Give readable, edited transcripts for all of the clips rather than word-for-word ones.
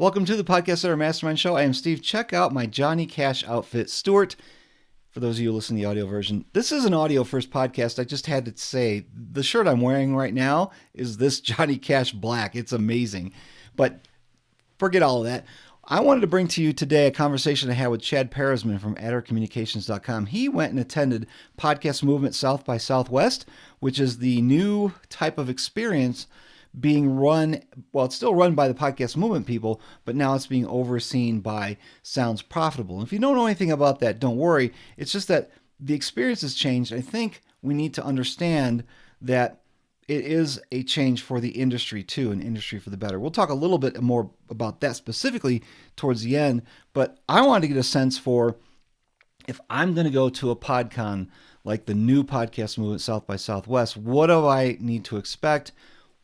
Welcome to the Podcast Mastermind Show. I am Steve. Check out my Johnny Cash outfit, Stuart. For those of you who listen to the audio version, this is an audio first podcast. I just had to say the shirt I'm wearing right now is this Johnny Cash black. It's amazing. But forget all of that. I wanted to bring to you today a conversation I had with Chad Parizman from addercommunications.com. He went and attended Podcast Movement South by Southwest, which is the new type of experience being run, well, it's still run by the Podcast Movement people, but now it's being overseen by Sounds Profitable. And if you don't know anything about that, don't worry. It's just that the experience has changed. I think we need to understand that it is a change for the industry too, an industry for the better. We'll talk a little bit more about that specifically towards the end, but I wanted to get a sense for if I'm going to go to a PodCon like the new Podcast Movement South by Southwest, what do I need to expect?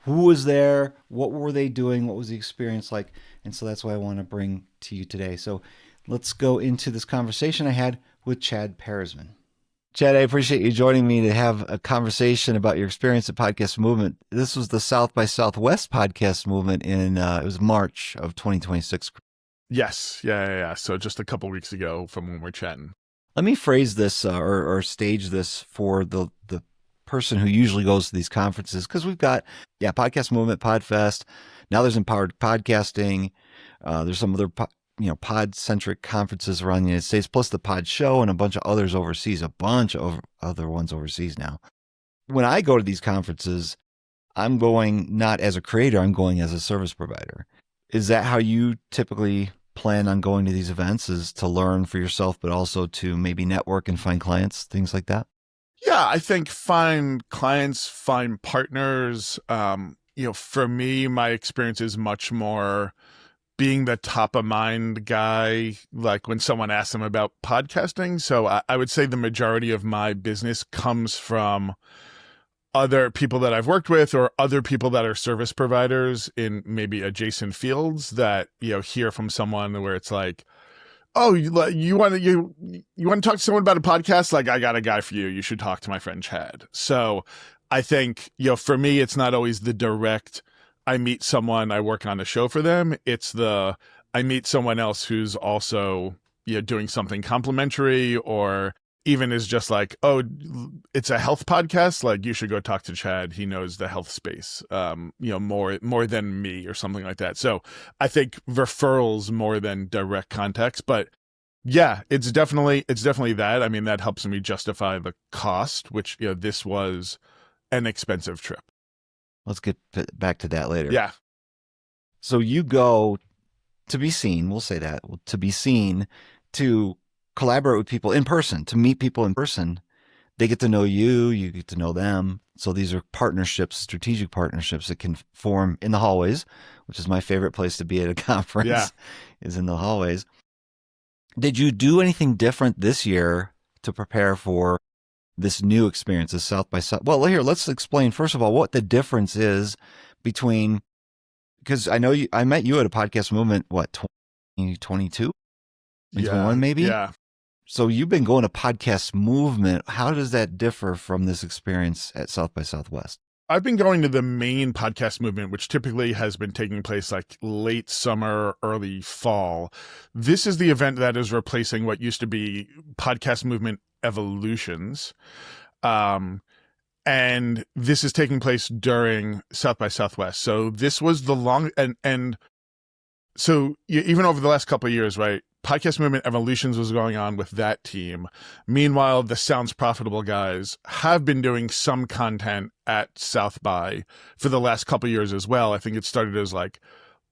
Who was there? What were they doing? What was the experience like? And so that's what I want to bring to you today. So let's go into this conversation I had with Chad Parizman. Chad, I appreciate you joining me to have a conversation about your experience at Podcast Movement. This was the South by Southwest Podcast Movement in, it was March of 2026. Yes. Yeah. So just a couple weeks ago from when we're chatting. Let me phrase this or stage this for the person who usually goes to these conferences, because we've got, Podcast Movement, PodFest. Now there's Empowered Podcasting. There's some other pod-centric conferences around the United States, plus the Pod Show and a bunch of others overseas, a bunch of other ones overseas now. When I go to these conferences, I'm going not as a creator, I'm going as a service provider. Is that how you typically plan on going to these events, is to learn for yourself, but also to maybe network and find clients, things like that? Yeah, I think find clients, find partners. For me, my experience is much more being the top of mind guy, like when someone asks them about podcasting. So I would say the majority of my business comes from other people that I've worked with or other people that are service providers in maybe adjacent fields that, hear from someone where it's like, oh, you want to talk to someone about a podcast? Like, I got a guy for you. You should talk to my friend Chad. So I think, for me, it's not always the direct, I meet someone, I work on a show for them. It's I meet someone else who's also, doing something complimentary, or even is just like, oh, it's a health podcast. Like, you should go talk to Chad. He knows the health space, more than me, or something like that. So I think referrals more than direct context, but yeah, it's definitely that. I mean, that helps me justify the cost, which, this was an expensive trip. Let's get back to that later. Yeah. So you go to be seen, we'll say that, to be seen, to collaborate with people in person, to meet people in person. They get to know you, you get to know them. So these are partnerships, strategic partnerships that can form in the hallways, which is my favorite place to be at a conference, is in the hallways. Did you do anything different this year to prepare for this new experience, this South by South? Well, here, let's explain, first of all, what the difference is between, because I know I met you at a Podcast Movement, 2022? 2021 maybe? Yeah. So you've been going to Podcast Movement. How does that differ from this experience at South by Southwest? I've been going to the main Podcast Movement, which typically has been taking place like late summer, early fall. This is the event that is replacing what used to be Podcast Movement Evolutions. And this is taking place during South by Southwest. So this was the long, and so even over the last couple of years, right? Podcast Movement Evolutions was going on with that team. Meanwhile, the Sounds Profitable guys have been doing some content at South by for the last couple of years as well. I think it started as like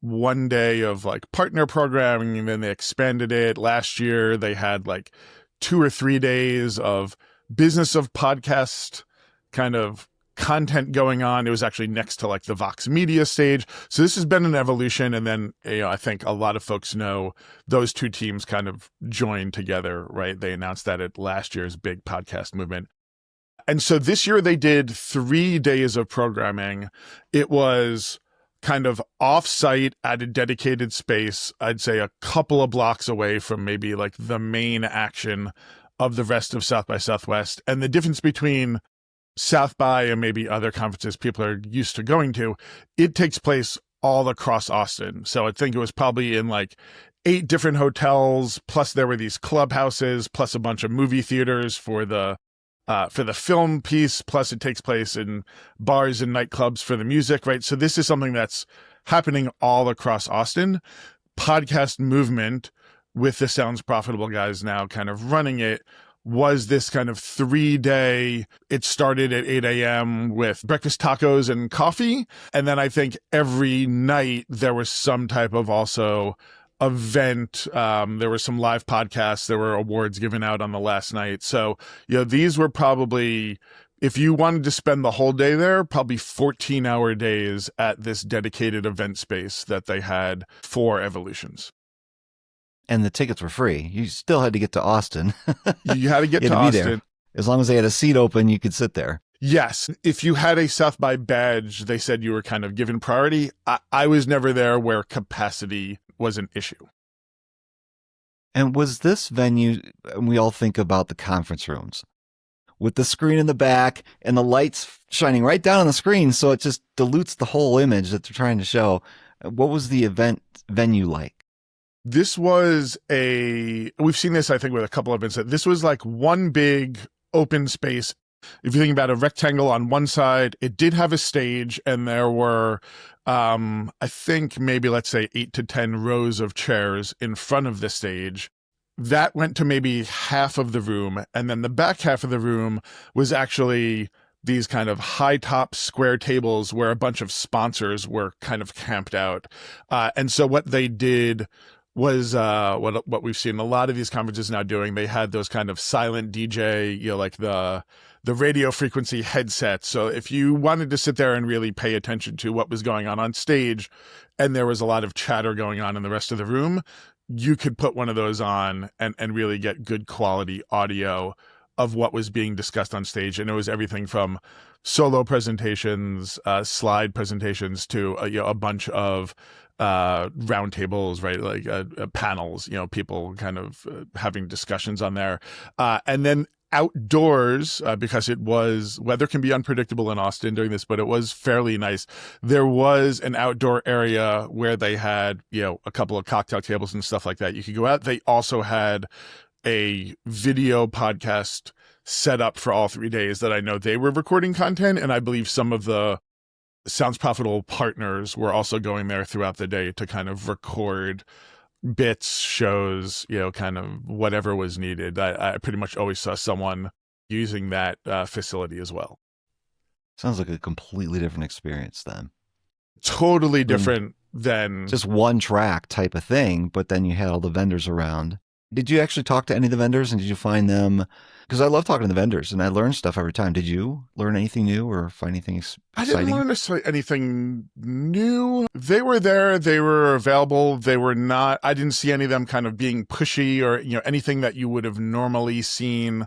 one day of like partner programming, and then they expanded it. Last year, they had like 2 or 3 days of business of podcast kind of content going on. It was actually next to like the Vox Media stage. So this has been an evolution. And then, I think a lot of folks know those two teams kind of joined together, right? They announced that at last year's big Podcast Movement. And so this year they did 3 days of programming. It was kind of off-site at a dedicated space, I'd say a couple of blocks away from maybe like the main action of the rest of South by Southwest. And the difference between South by and maybe other conferences people are used to going to, it takes place all across Austin. So I think it was probably in like 8 different hotels, plus there were these clubhouses, plus a bunch of movie theaters for the film piece, plus it takes place in bars and nightclubs for the music, right? So this is something that's happening all across Austin. Podcast Movement, with the Sounds Profitable guys now kind of running it, was this kind of 3-day, it started at 8 a.m. with breakfast tacos and coffee. And then I think every night there was some type of also event. There were some live podcasts. There were awards given out on the last night. So, these were probably, if you wanted to spend the whole day there, probably 14-hour days at this dedicated event space that they had for Evolutions. And the tickets were free. You still had to get to Austin. You had to get to Austin. There. As long as they had a seat open, you could sit there. Yes. If you had a South by badge, they said you were kind of given priority. I was never there where capacity was an issue. And was this venue, we all think about the conference rooms, with the screen in the back and the lights shining right down on the screen, so it just dilutes the whole image that they're trying to show. What was the event venue like? This was we've seen this, I think, with a couple of events. This was like one big open space. If you think about a rectangle on one side, it did have a stage, and there were, I think maybe, let's say 8 to 10 rows of chairs in front of the stage. That went to maybe half of the room. And then the back half of the room was actually these kind of high top square tables where a bunch of sponsors were kind of camped out. And so what they did was what we've seen a lot of these conferences now doing. They had those kind of silent DJ, like the radio frequency headsets. So if you wanted to sit there and really pay attention to what was going on stage, and there was a lot of chatter going on in the rest of the room, you could put one of those on and really get good quality audio of what was being discussed on stage. And it was everything from solo presentations, slide presentations, to a bunch of roundtables, right? Like panels, people kind of having discussions on there. And then outdoors, because weather can be unpredictable in Austin during this, but it was fairly nice. There was an outdoor area where they had, a couple of cocktail tables and stuff like that. You could go out. They also had a video podcast set up for all 3 days that I know they were recording content. And I believe some of the Sounds Profitable partners were also going there throughout the day to kind of record bits, shows, kind of whatever was needed. I pretty much always saw someone using that facility as well. Sounds like a completely different experience then. Totally different than just one track type of thing, but then you had all the vendors around. Did you actually talk to any of the vendors, and did you find them? Because I love talking to the vendors, and I learn stuff every time. Did you learn anything new or find anything exciting? I didn't learn necessarily anything new. They were there. They were available. They were not. I didn't see any of them kind of being pushy or anything that you would have normally seen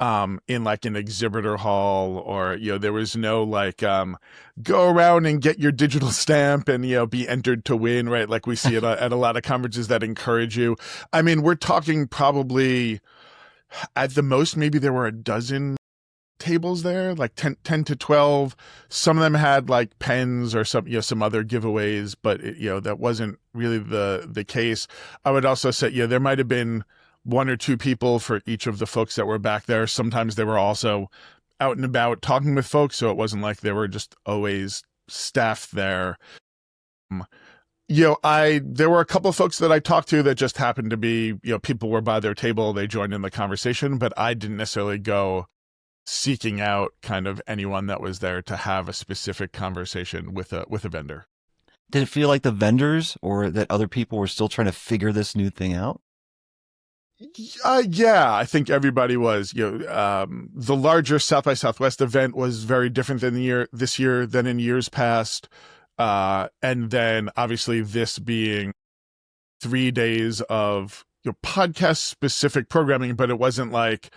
in like an exhibitor hall, or there was no like go around and get your digital stamp and be entered to win, right? Like we see at a lot of conferences that encourage you. I mean, we're talking probably at the most, maybe there were a dozen tables there, like 10 to 12. Some of them had like pens or some other giveaways, but that wasn't really the case. I would also say there might have been 1 or 2 people for each of the folks that were back there. Sometimes they were also out and about talking with folks, so it wasn't like they were just always staffed there. There were a couple of folks that I talked to that just happened to be, people were by their table, they joined in the conversation, but I didn't necessarily go seeking out kind of anyone that was there to have a specific conversation with a vendor. Did it feel like the vendors or that other people were still trying to figure this new thing out? Yeah, I think everybody was. The larger South by Southwest event was very different this year than in years past. And then obviously this being 3 days of podcast specific programming, but it wasn't like,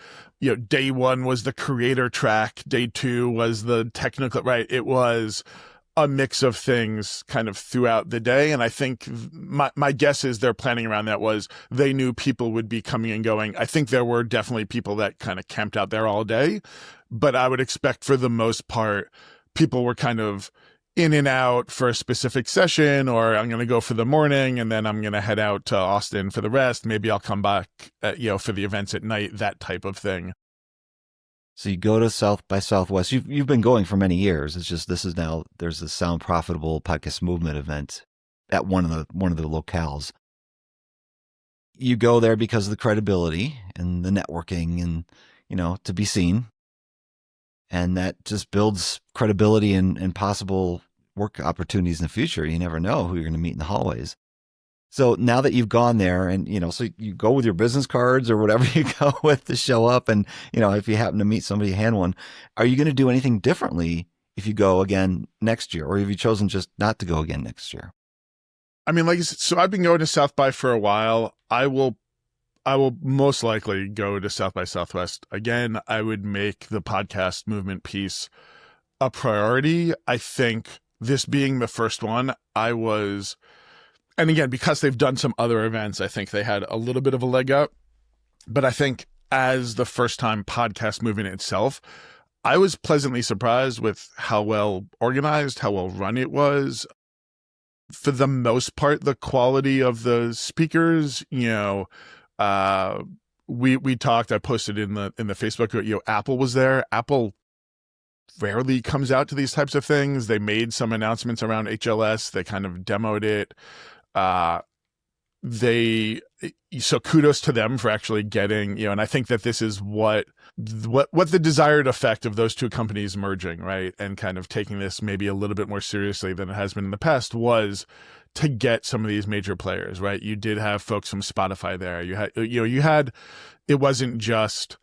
day 1 was the creator track, day 2 was the technical, right? It was a mix of things kind of throughout the day. And I think my guess is their planning around that was they knew people would be coming and going. I think there were definitely people that kind of camped out there all day, but I would expect for the most part, people were kind of in and out for a specific session, or I'm going to go for the morning and then I'm going to head out to Austin for the rest. Maybe I'll come back, for the events at night, that type of thing. So you go to South by Southwest. You've been going for many years. It's just there's this Sound Profitable Podcast Movement event at one of the locales. You go there because of the credibility and the networking and, to be seen. And that just builds credibility and possible work opportunities in the future. You never know who you're going to meet in the hallways. So now that you've gone there and, so you go with your business cards or whatever you go with to show up. And, if you happen to meet somebody, hand one. Are you going to do anything differently if you go again next year? Or have you chosen just not to go again next year? I mean, like I said, so I've been going to South by for a while. I will most likely go to South by Southwest again. I would make the podcast movement piece a priority. I think this being the first one, and again, because they've done some other events, I think they had a little bit of a leg up. But I think as the first time podcast movement itself, I was pleasantly surprised with how well organized, how well run it was. For the most part, the quality of the speakers, we talked, I posted in the Facebook, Apple was there. Apple rarely comes out to these types of things. They made some announcements around HLS. They kind of demoed it. So kudos to them for actually getting, and I think that this is what the desired effect of those two companies merging, right? And kind of taking this maybe a little bit more seriously than it has been in the past was to get some of these major players, right? You did have folks from Spotify there. It wasn't just,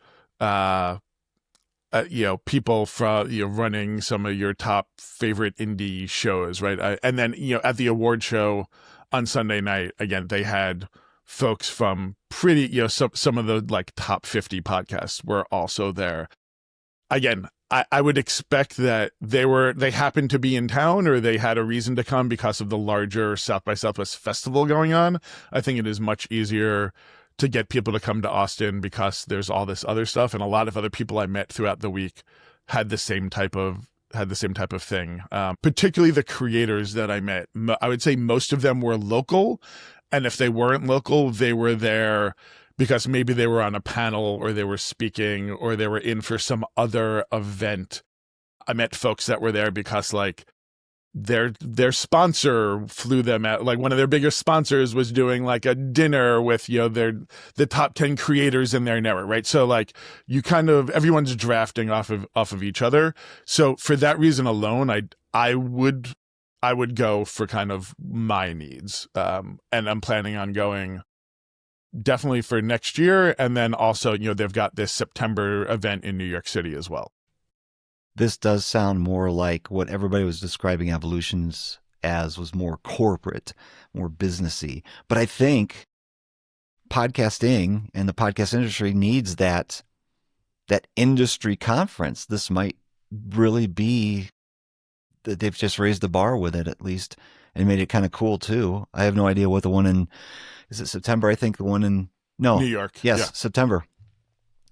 people from, running some of your top favorite indie shows, right? And then, at the award show on Sunday night, again, they had folks from some of the like top 50 podcasts were also there. Again, I would expect that they happened to be in town or they had a reason to come because of the larger South by Southwest festival going on. I think it is much easier to get people to come to Austin because there's all this other stuff. And a lot of other people I met throughout the week had the same type of thing. Particularly the creators that I met. I would say most of them were local. And if they weren't local, they were there because maybe they were on a panel or they were speaking or they were in for some other event. I met folks that were there because like their sponsor flew them out. Like one of their biggest sponsors was doing like a dinner with, the top 10 creators in their network, right? So like you kind of, everyone's drafting off of each other. So for that reason alone, I would go for kind of my needs. And I'm planning on going definitely for next year. And then also, they've got this September event in New York City as well. This does sound more like what everybody was describing Evolutions as was more corporate, more businessy. But I think podcasting and the podcast industry needs that industry conference. This might really be that they've just raised the bar with it at least and made it kind of cool too. I have no idea what the one in, is it September? I think the one in, no. New York. Yes, yeah. September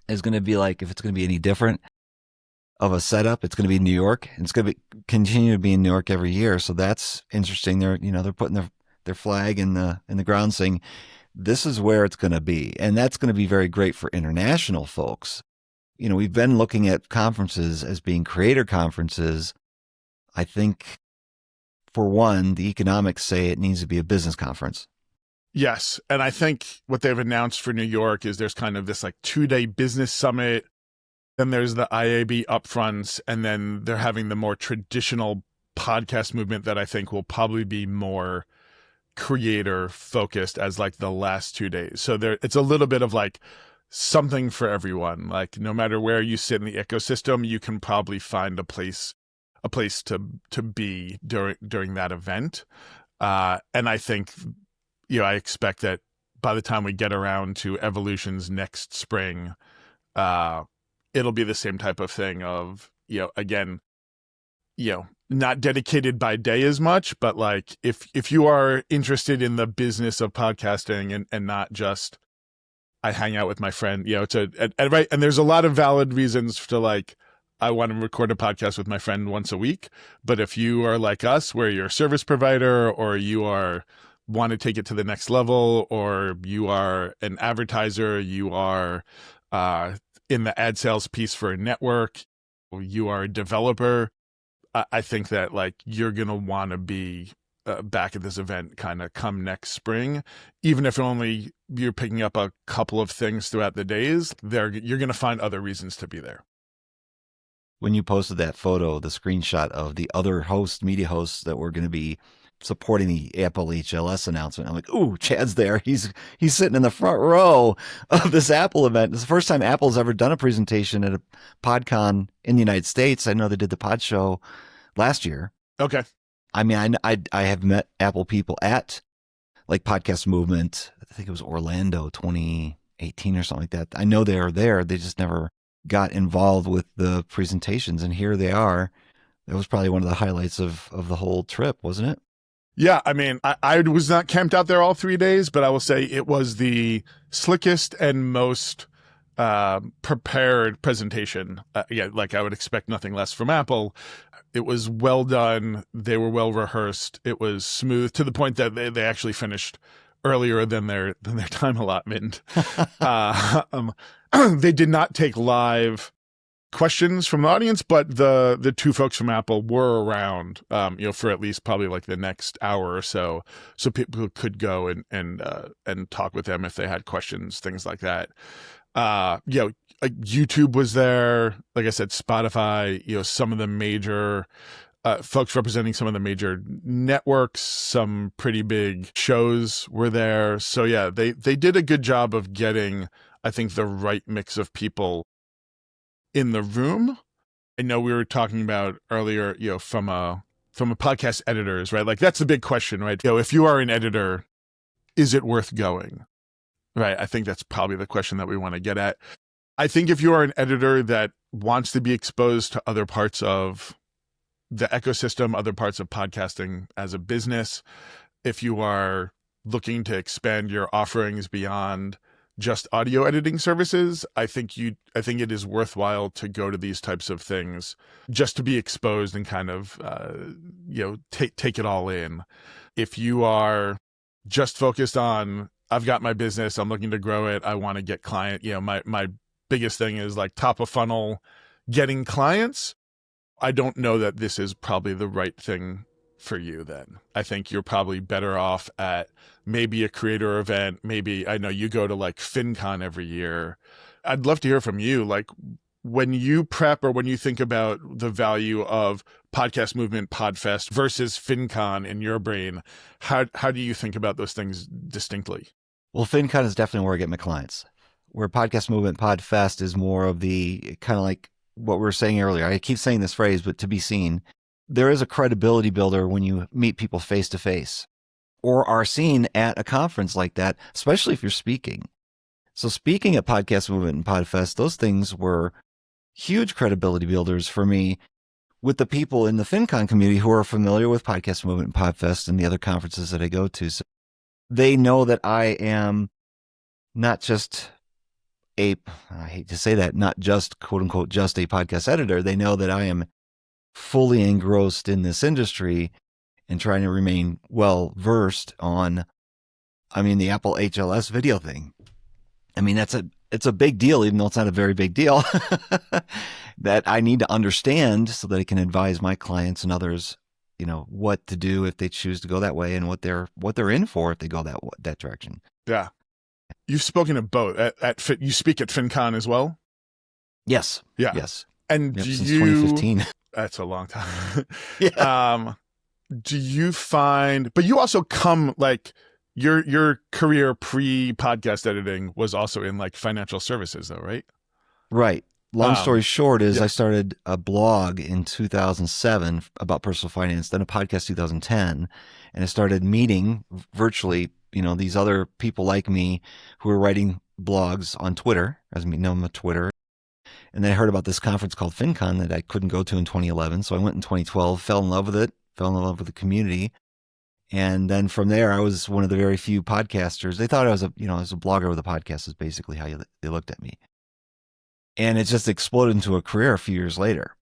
is going to be like, if it's going to be any different of a setup, it's going to be New York. It's going to continue to be in New York every year. So that's interesting. They're putting their flag in the ground saying, this is where it's going to be. And that's going to be very great for international folks. We've been looking at conferences as being creator conferences. I think for one, the economics say it needs to be a business conference. Yes. And I think what they've announced for New York is there's kind of this like 2-day business summit. Then there's the IAB upfronts, and then they're having the more traditional podcast movement that I think will probably be more creator focused as like the last 2 days. So it's a little bit of like something for everyone. Like no matter where you sit in the ecosystem, you can probably find a place to be during that event. And I think, I expect that by the time we get around to Evolutions next spring, it'll be the same type of thing of, again, not dedicated by day as much, but like if you are interested in the business of podcasting and not just, I hang out with my friend, right. And there's a lot of valid reasons to like, I want to record a podcast with my friend once a week. But if you are like us, where you're a service provider, or you want to take it to the next level, or you are an advertiser, you are in the ad sales piece for a network, or you are a developer, I think that like you're going to want to be back at this event kind of come next spring, even if only you're picking up a couple of things throughout the days. You're going to find other reasons to be there. When you posted that photo, the screenshot of the other media hosts that were going to be supporting the Apple HLS announcement, I'm like, ooh, Chad's there. He's sitting in the front row of this Apple event. It's the first time Apple's ever done a presentation at a PodCon in the United States. I know they did the Pod Show last year. Okay. I mean, I have met Apple people at like Podcast Movement. I think it was Orlando 2018 or something like that. I know they are there. They just never got involved with the presentations, and here they are. That was probably one of the highlights of the whole trip, wasn't it? Yeah, I mean, I was not camped out there all 3 days, but I will say it was the slickest and most prepared presentation. Yeah, like I would expect nothing less from Apple. It was well done. They were well rehearsed. It was smooth to the point that they actually finished earlier than their time allotment. They did not take live questions from the audience, but the two folks from Apple were around, for at least probably like the next hour or so people could go and talk with them if they had questions, things like that. Like YouTube was there, like I said, Spotify, some of the major folks representing some of the major networks, some pretty big shows were there. So yeah, they did a good job of getting, I think, the right mix of people in the room. I know we were talking about earlier, from a podcast editors, right? Like that's the big question, right? If you are an editor, is it worth going? Right. I think that's probably the question that we want to get at. I think if you are an editor that wants to be exposed to other parts of the ecosystem, other parts of podcasting as a business, if you are looking to expand your offerings beyond just audio editing services, I think it is worthwhile to go to these types of things just to be exposed and kind of, take it all in. If you are just focused on, I've got my business, I'm looking to grow it, I want to get client, my biggest thing is like top of funnel, getting clients. I don't know that this is probably the right thing for you then. I think you're probably better off at maybe a creator event. Maybe, I know you go to like FinCon every year. I'd love to hear from you. Like when you prep or when you think about the value of Podcast Movement PodFest versus FinCon in your brain, how do you think about those things distinctly? Well, FinCon is definitely where I get my clients. Where Podcast Movement PodFest is more of the kind of like what we were saying earlier. I keep saying this phrase, but to be seen. There is a credibility builder when you meet people face to face or are seen at a conference like that, especially if you're speaking. So speaking at Podcast Movement and PodFest, those things were huge credibility builders for me with the people in the FinCon community who are familiar with Podcast Movement and PodFest and the other conferences that I go to. So they know that I am not just I hate to say that, not just quote unquote, just a podcast editor. They know that I am fully engrossed in this industry and trying to remain well versed on, the Apple HLS video thing. It's a big deal, even though it's not a very big deal, that I need to understand so that I can advise my clients and others, what to do if they choose to go that way and what they're in for if they go that direction. Yeah. You've spoken of both. You speak at FinCon as well? Yes. Yeah. Yes. And since 2015. That's a long time. Yeah. Do you find, but you also come like your career pre-podcast editing was also in like financial services though, right? Right. Long story short is yeah. I started a blog in 2007 about personal finance, then a podcast 2010, and I started meeting virtually, these other people like me who were writing blogs on Twitter, as we know them on Twitter. And then I heard about this conference called FinCon that I couldn't go to in 2011. So I went in 2012, fell in love with it, fell in love with the community. And then from there, I was one of the very few podcasters. They thought I was a blogger with a podcast is basically how they looked at me. And it just exploded into a career a few years later.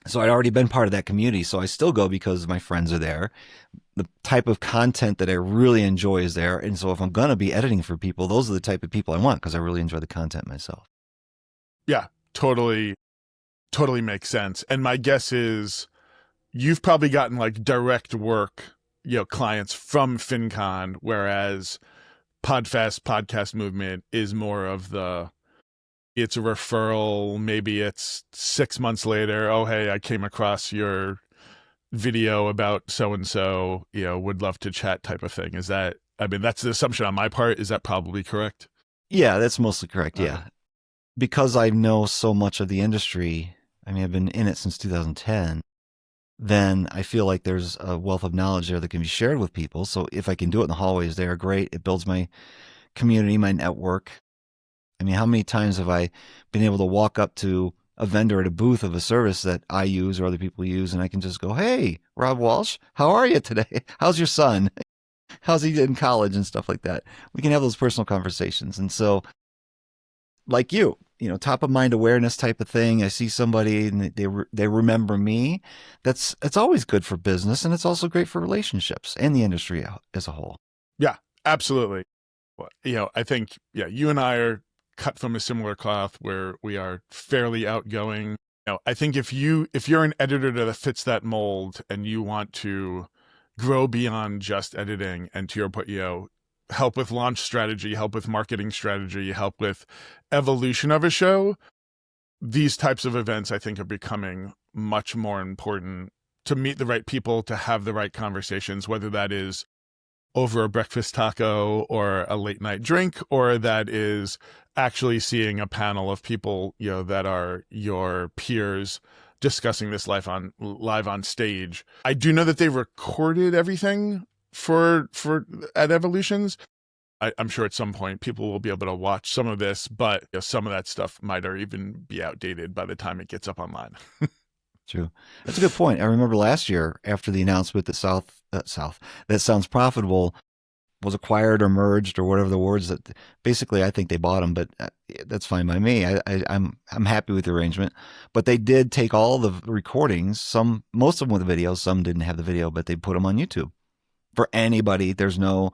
So I'd already been part of that community. So I still go because my friends are there. The type of content that I really enjoy is there. And so if I'm going to be editing for people, those are the type of people I want because I really enjoy the content myself. Yeah, totally makes sense. And my guess is you've probably gotten like direct work, clients from FinCon, whereas PodFest, Podcast Movement is more of it's a referral. Maybe it's 6 months later. Oh, hey, I came across your video about so-and-so, would love to chat type of thing. That's the assumption on my part. Is that probably correct? Yeah, that's mostly correct. Yeah. Because I know so much of the industry, I've been in it since 2010, then I feel like there's a wealth of knowledge there that can be shared with people. So if I can do it in the hallways there, great. It builds my community, my network. How many times have I been able to walk up to a vendor at a booth of a service that I use or other people use, and I can just go, hey, Rob Walsh, how are you today? How's your son? How's he in college and stuff like that? We can have those personal conversations. And so, like you, top of mind awareness type of thing. I see somebody and they remember me. It's always good for business, and it's also great for relationships and the industry as a whole. Yeah, absolutely. Well, I think, you and I are cut from a similar cloth where we are fairly outgoing. I think if you're an editor that fits that mold and you want to grow beyond just editing, and to your point, help with launch strategy, help with marketing strategy, help with evolution of a show, these types of events I think are becoming much more important to meet the right people, to have the right conversations, whether that is over a breakfast taco or a late night drink, or that is actually seeing a panel of people, that are your peers discussing this live on stage. I do know that they recorded everything for at Evolutions. I'm sure at some point people will be able to watch some of this, but some of that stuff might even be outdated by the time it gets up online. True. That's a good point. I remember last year after the announcement that That Sounds Profitable was acquired or merged or whatever the words that basically I think they bought them, but that's fine by me. I'm happy with the arrangement, but they did take all the recordings, most of them with the video, some didn't have the video, but they put them on YouTube for anybody. There's no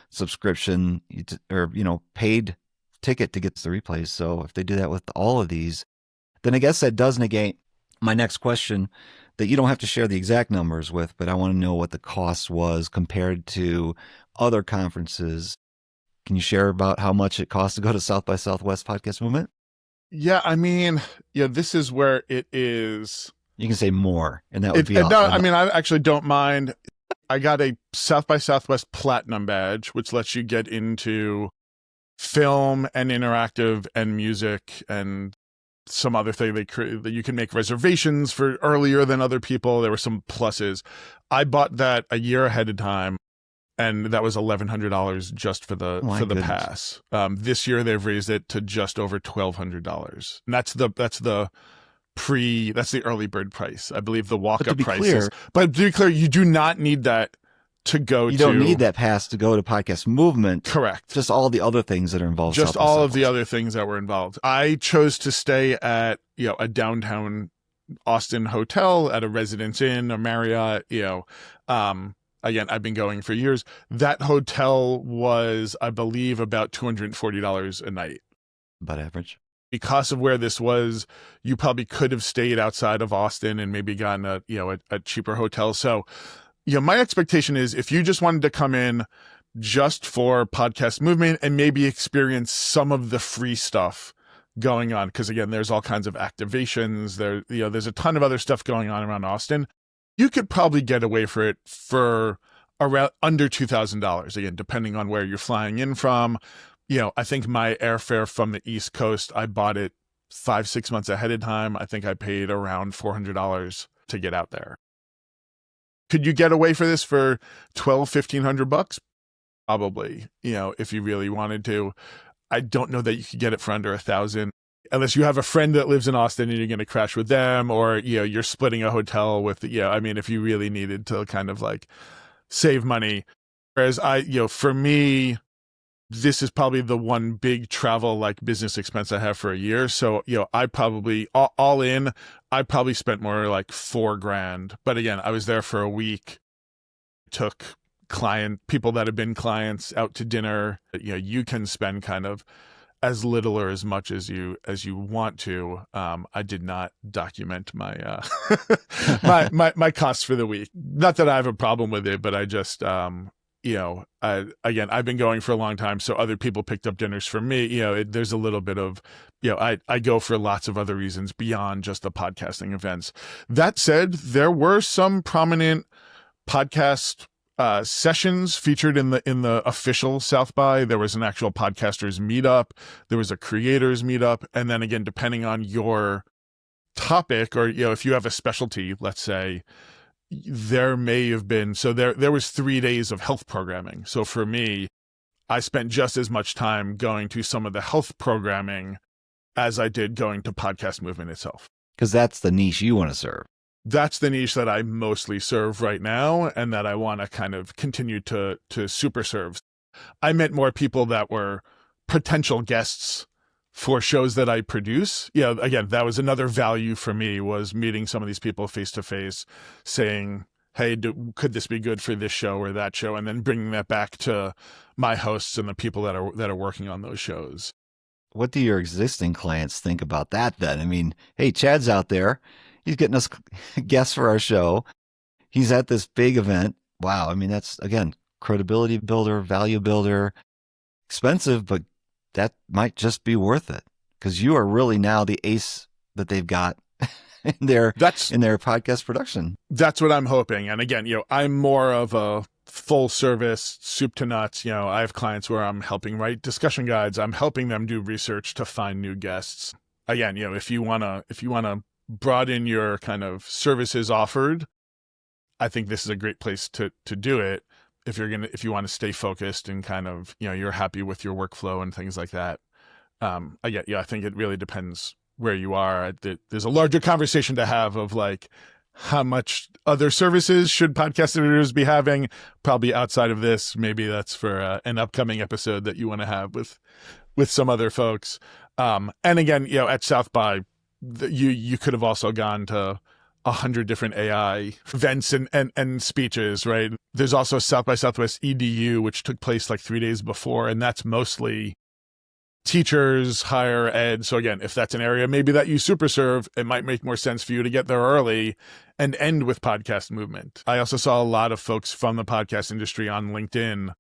subscription or, paid ticket to get the replays. So if they do that with all of these, then I guess that does negate my next question that you don't have to share the exact numbers with, but I want to know what the cost was compared to other conferences. Can you share about how much it costs to go to South by Southwest Podcast Movement? Yeah, this is where it is. You can say more, and that would be awesome. No, I actually don't mind. I got a South by Southwest Platinum badge, which lets you get into film and interactive and music and some other thing that you can make reservations for earlier than other people. There were some pluses. I bought that a year ahead of time, and that was $1,100 just for the pass. This year they've raised it to just over $1,200, and that's the early bird price. I believe the walk-up price. But to be clear, you do not need that to go to. You don't need that pass to go to Podcast Movement. Correct. Just all the other things that are involved. Just all of the other things that were involved. I chose to stay at, a downtown Austin hotel, at a Residence Inn, a Marriott, again, I've been going for years. That hotel was, I believe, about $240 a night. About average. Because of where this was, you probably could have stayed outside of Austin and maybe gotten a cheaper hotel. So, my expectation is if you just wanted to come in just for Podcast Movement and maybe experience some of the free stuff going on, because again, there's all kinds of activations. There's a ton of other stuff going on around Austin. You could probably get away for it for around under $2,000. Again, depending on where you're flying in from. I think my airfare from the East Coast, I bought it 5-6 months ahead of time. I think I paid around $400 to get out there. Could you get away for this for $1,200-$1,500? Probably, if you really wanted to. I don't know that you could get it for under $1,000 unless you have a friend that lives in Austin and you're going to crash with them, or, you're splitting a hotel with, if you really needed to kind of like save money. Whereas for me, this is probably the one big travel like business expense I have for a year. So, I probably all in, I probably spent more like $4,000. But again, I was there for a week, took people that have been clients out to dinner. You can spend kind of as little or as much as you want to. I did not document my my costs for the week. Not that I have a problem with it, but I just I've been going for a long time, so other people picked up dinners for me. There's a little bit of, I go for lots of other reasons beyond just the podcasting events. That said, there were some prominent podcast sessions featured in the official South by. There was an actual podcasters meetup. There was a creators meetup. And then again, depending on your topic or, if you have a specialty, let's say, there may have been, so there was 3 days of health programming. So for me, I spent just as much time going to some of the health programming as I did going to Podcast Movement itself. Because that's the niche you want to serve. That's the niche that I mostly serve right now and that I want to kind of continue to super serve. I met more people that were potential guests for shows that I produce. Again, that was another value for me, was meeting some of these people face to face, saying, hey, could this be good for this show or that show? And then bringing that back to my hosts and the people that are working on those shows. What do your existing clients think about that then? I mean, hey, Chad's out there. He's getting us guests for our show. He's at this big event. Wow. I mean, that's, again, credibility builder, value builder, expensive, but that might just be worth it because you are really now the ace that they've got in their podcast production. That's what I'm hoping. And again, I'm more of a full service soup to nuts. I have clients where I'm helping write discussion guides. I'm helping them do research to find new guests. Again, if you want to broaden your kind of services offered, I think this is a great place to do it. If you want to stay focused and kind of, you're happy with your workflow and things like that. I think it really depends where you are. There's a larger conversation to have of like, how much other services should podcast editors be having? Probably outside of this. Maybe that's for an upcoming episode that you want to have with some other folks. And again, at South by, you could have also gone to 100 different AI events and speeches, right? There's also South by Southwest EDU, which took place like 3 days before, and that's mostly teachers, higher ed. So again, if that's an area maybe that you super serve, it might make more sense for you to get there early and end with Podcast Movement. I also saw a lot of folks from the podcast industry on LinkedIn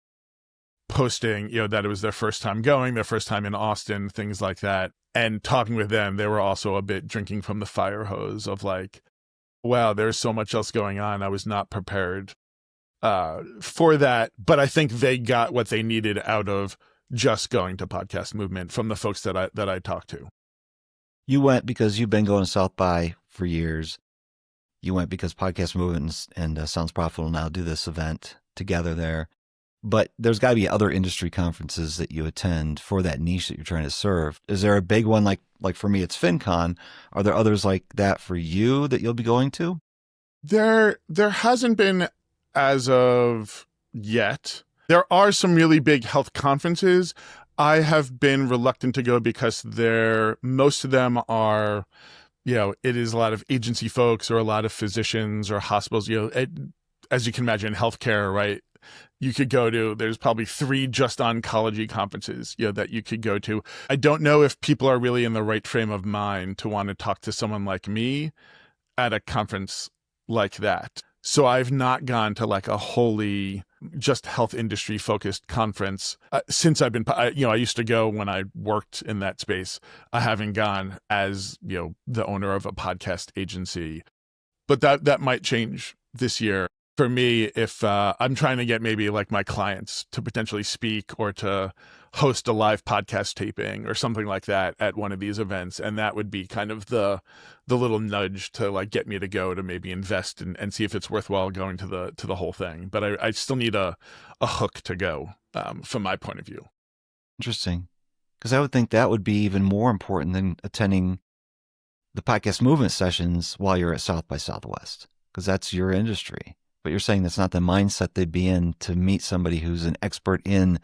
posting, that it was their first time going, their first time in Austin, things like that. And talking with them, they were also a bit drinking from the fire hose of like, wow, there's so much else going on. I was not prepared for that. But I think they got what they needed out of just going to Podcast Movement from the folks that I talked to. You went because you've been going to South by for years. You went because Podcast Movement and Sounds Profitable now do this event together there. But there's got to be other industry conferences that you attend for that niche that you're trying to serve. Is there a big one like for me, it's FinCon? Are there others like that for you that you'll be going to? There hasn't been as of yet. There are some really big health conferences. I have been reluctant to go because most of them are, it is a lot of agency folks or a lot of physicians or hospitals. As you can imagine, healthcare, right? You could go to, there's probably 3 just oncology conferences, that you could go to. I don't know if people are really in the right frame of mind to want to talk to someone like me at a conference like that. So I've not gone to like a wholly just health industry focused conference since I've been, I used to go when I worked in that space. I haven't gone as, the owner of a podcast agency, but that might change this year. For me, if I'm trying to get maybe like my clients to potentially speak or to host a live podcast taping or something like that at one of these events, and that would be kind of the little nudge to like get me to go to maybe invest and see if it's worthwhile going to the whole thing. But I still need a hook to go from my point of view. Interesting, because I would think that would be even more important than attending the Podcast Movement sessions while you're at South by Southwest, because that's your industry. But you're saying that's not the mindset they'd be in to meet somebody who's an expert in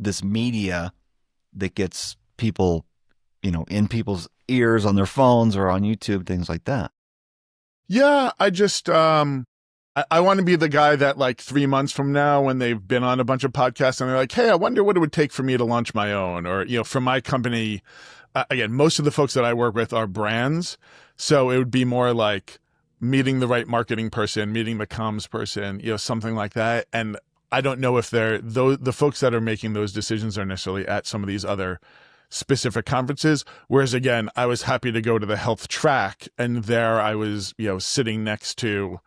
this media that gets people, in people's ears on their phones or on YouTube, things like that. Yeah, I just I want to be the guy that like 3 months from now, when they've been on a bunch of podcasts and they're like, hey, I wonder what it would take for me to launch my own, or, for my company. Again, most of the folks that I work with are brands. So it would be more like meeting the right marketing person, meeting the comms person, something like that. And I don't know if the folks that are making those decisions are necessarily at some of these other specific conferences. Whereas again, I was happy to go to the health track, and there I was, sitting next to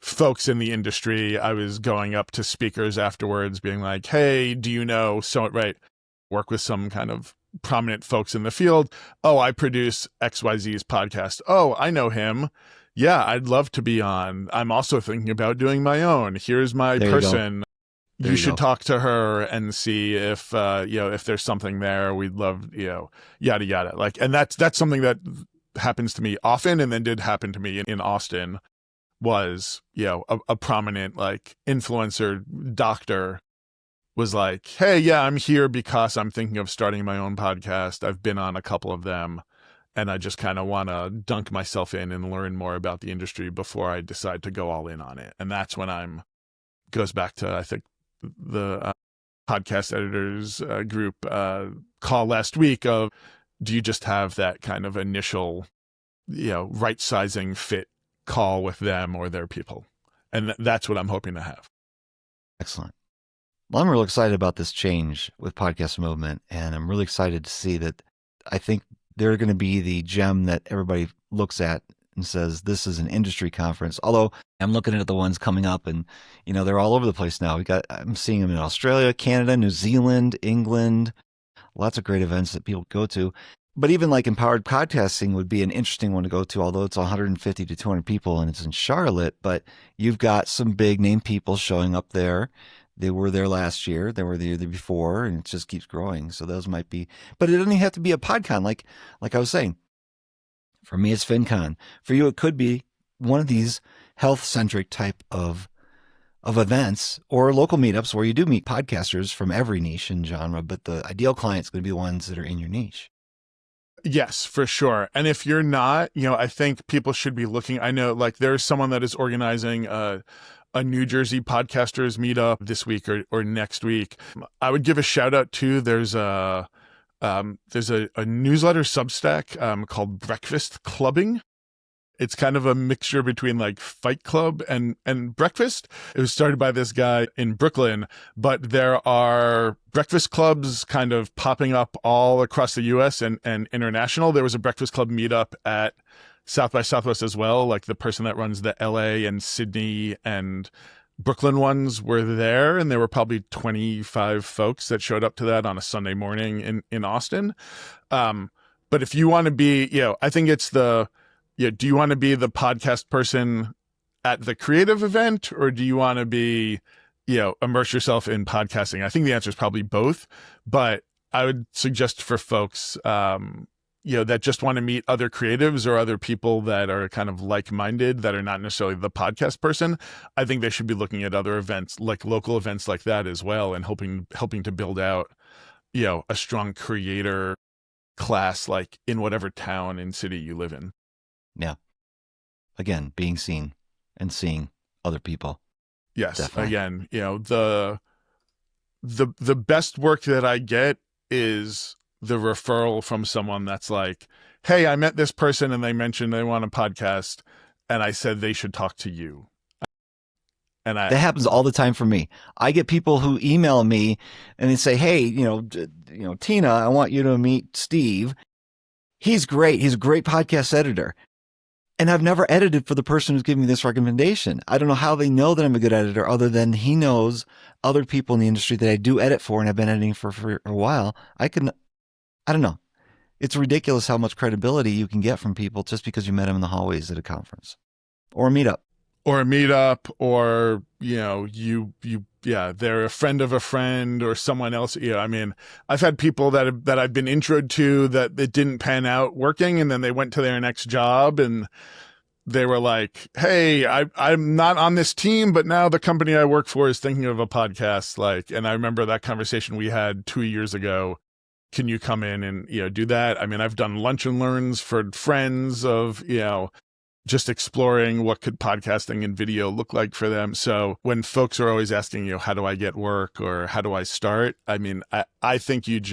folks in the industry. I was going up to speakers afterwards being like, hey, do you know, so right, work with some kind of prominent folks in the field. Oh, I produce XYZ's podcast. Oh, I know him. Yeah, I'd love to be on. I'm also thinking about doing my own. Here's my person. You should talk to her and see if if there's something there. We'd love, yada yada. Like, and that's something that happens to me often, and then did happen to me in Austin. Was a prominent like influencer doctor was like, hey, yeah, I'm here because I'm thinking of starting my own podcast. I've been on a couple of them, and I just kind of want to dunk myself in and learn more about the industry before I decide to go all in on it. And that's when goes back to, I think, the podcast editors group call last week of, do you just have that kind of initial, right sizing fit call with them or their people? And that's what I'm hoping to have. Excellent. Well, I'm really excited about this change with Podcast Movement, and I'm really excited to see that. I think they're going to be the gem that everybody looks at and says, this is an industry conference. Although I'm looking at the ones coming up, and, they're all over the place now. I'm seeing them in Australia, Canada, New Zealand, England, lots of great events that people go to. But even like Empowered Podcasting would be an interesting one to go to, although it's 150 to 200 people and it's in Charlotte. But you've got some big name people showing up there. They were there last year. They were there the year before, and it just keeps growing. So those might be, but it doesn't have to be a PodCon. Like I was saying, for me, it's FinCon. For you, it could be one of these health-centric type of events or local meetups where you do meet podcasters from every niche and genre, but the ideal client's going to be the ones that are in your niche. Yes, for sure. And if you're not, I think people should be looking. I know like there's someone that is organizing a New Jersey podcasters meetup this week or next week. I would give a shout out to, there's a newsletter Substack called Breakfast Clubbing. It's kind of a mixture between like Fight Club and breakfast. It was started by this guy in Brooklyn, but there are breakfast clubs kind of popping up all across the US and international. There was a breakfast club meetup at South by Southwest as well. Like the person that runs the LA and Sydney and Brooklyn ones were there, and there were probably 25 folks that showed up to that on a Sunday morning in Austin. But if you want to be, I think it's do you want to be the podcast person at the creative event, or do you want to be, immerse yourself in podcasting? I think the answer is probably both, but I would suggest for folks, that just want to meet other creatives or other people that are kind of like-minded that are not necessarily the podcast person. I think they should be looking at other events, like local events like that as well, and helping to build out, a strong creator class, like in whatever town and city you live in. Yeah. Again, being seen and seeing other people. Yes. Definitely. Again, the best work that I get is the referral from someone that's like, hey, I met this person and they mentioned they want a podcast and I said they should talk to you. And that happens all the time for me. I get people who email me and they say, hey, Tina, I want you to meet Steve. He's great. He's a great podcast editor. And I've never edited for the person who's giving me this recommendation. I don't know how they know that I'm a good editor, other than he knows other people in the industry that I do edit for and I've been editing for a while. I don't know. It's ridiculous how much credibility you can get from people just because you met them in the hallways at a conference or a meetup. Or they're a friend of a friend or someone else. I mean, I've had people that I've been introed to that it didn't pan out working, and then they went to their next job and they were like, hey, I'm not on this team, but now the company I work for is thinking of a podcast. Like, and I remember that conversation we had 2 years ago. Can you come in and, do that? I mean, I've done lunch and learns for friends of, just exploring what could podcasting and video look like for them. So when folks are always asking, how do I get work or how do I start? I mean, I think you've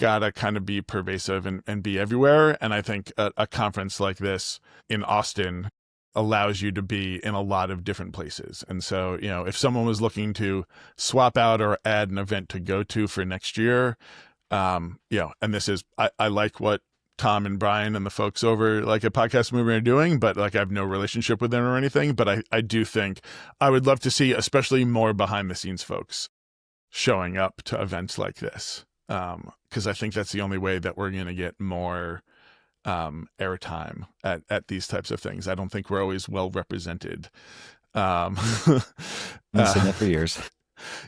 got to kind of be pervasive and be everywhere. And I think a conference like this in Austin allows you to be in a lot of different places. And so, if someone was looking to swap out or add an event to go to for next year, and this is, I like what Tom and Brian and the folks over like at Podcast Movement are doing, but like I have no relationship with them or anything. But I do think I would love to see, especially more behind the scenes folks showing up to events like this. Because I think that's the only way that we're going to get more airtime at these types of things. I don't think we're always well represented. I've seen that for years.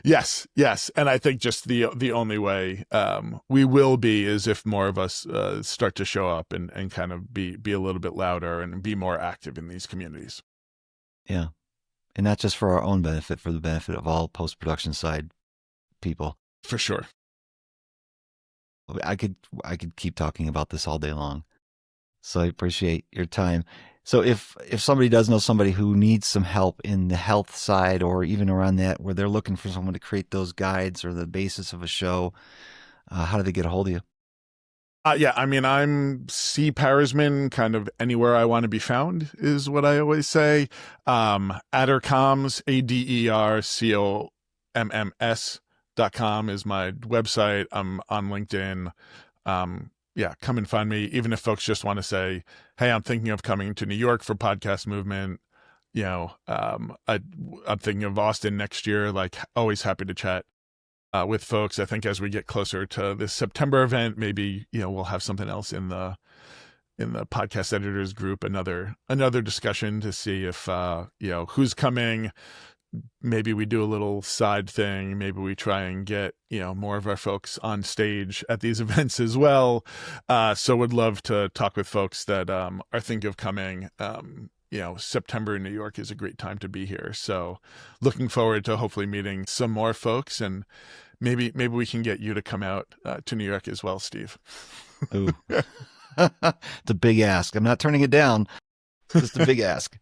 Yes. And I think just the only way we will be is if more of us start to show up and kind of be a little bit louder and be more active in these communities. Yeah. And not just for our own benefit, for the benefit of all post-production side people. For sure. I could keep talking about this all day long. So I appreciate your time. So if somebody does know somebody who needs some help in the health side or even around that, where they're looking for someone to create those guides or the basis of a show, how do they get a hold of you? Yeah, I mean, I'm C. Parizman, kind of anywhere I want to be found is what I always say. Adercoms, ADERCOMMS.com is my website. I'm on LinkedIn. Come and find me. Even if folks just want to say, hey, I'm thinking of coming to New York for Podcast Movement. I'm thinking of Austin next year. Like, always happy to chat with folks. I think as we get closer to this September event, maybe, we'll have something else in the podcast editors group, another discussion to see if, who's coming. Maybe we do a little side thing. Maybe we try and get, more of our folks on stage at these events as well. So would love to talk with folks that are thinking of coming. September in New York is a great time to be here. So looking forward to hopefully meeting some more folks, and maybe we can get you to come out to New York as well, Steve. Ooh. It's a big ask. I'm not turning it down. Just a big ask.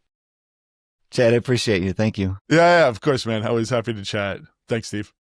Chad, I appreciate you. Thank you. Yeah, of course, man. Always happy to chat. Thanks, Steve.